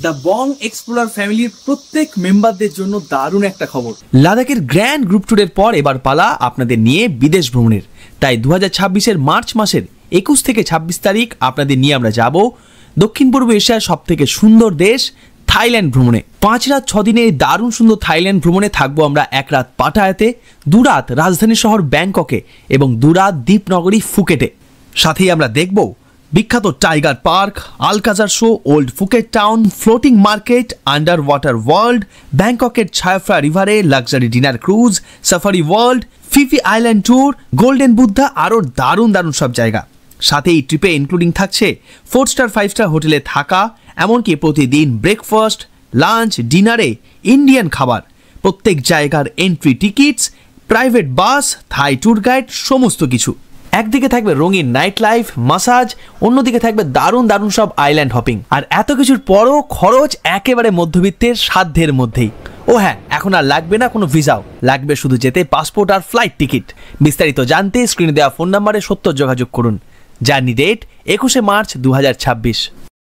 The Bong explorer ফ্যামিলির প্রত্যেক মেম্বারদের জন্য দারুণ একটা খবর। লাদাখের গ্র্যান্ড গ্রুপ ট্যুরের পর এবার পালা আপনাদের নিয়ে বিদেশ ভ্রমণের। তাই 2026-এর মার্চ মাসের 21 থেকে 26 তারিখ আপনাদের নিয়ে আমরা যাব দক্ষিণ পূর্ব এশিয়ার সব থেকে সুন্দর দেশ থাইল্যান্ড ভ্রমণে। 5 রাত 6 দিনে এই দারুণ সুন্দর থাইল্যান্ড ভ্রমণে থাকবো আমরা 1 রাত পাটায়াতে, 2 রাত রাজধানী শহর ব্যাংককে এবং 2 রাত দ্বীপনগরী ফুকেটে। সাথেই আমরা দেখব বিখ্যাত tiger park, Alcazar show, old Phuket town, floating market, under water world, ব্যাংককের ছায়াফ্রা রিভারে luxury dinner cruise, safari world, Phi Phi island tour, golden Buddha, আরও দারুণ দারুণ সব জায়গা। সাথে এই ট্রিপে ইনক্লুডিং থাকছে 4 স্টার 5 স্টার হোটেলে থাকা, এমনকি প্রতিদিন ব্রেকফাস্ট, লাঞ্চ, ডিনারে ইন্ডিয়ান খাবার, প্রত্যেক জায়গার এন্ট্রি টিকিটস, প্রাইভেট বাস, থাই ট্যুর গাইড, সমস্ত কিছু। একদিকে থাকবে রঙিন নাইট লাইফ, মাসাজ, অন্যদিকে থাকবে দারুণ দারুণ সব আইল্যান্ড হপিং। আর এত কিছুর পরও খরচ একেবারে মধ্যবিত্তের সাধ্যের মধ্যেই। ও হ্যাঁ, এখন আর লাগবে না কোনো ভিসাও, লাগবে শুধু যেতে পাসপোর্ট আর ফ্লাইট টিকিট। বিস্তারিত জানতে স্ক্রিনে দেওয়া ফোন নাম্বারে সত্য যোগাযোগ করুন। Journey date 21 March 2026।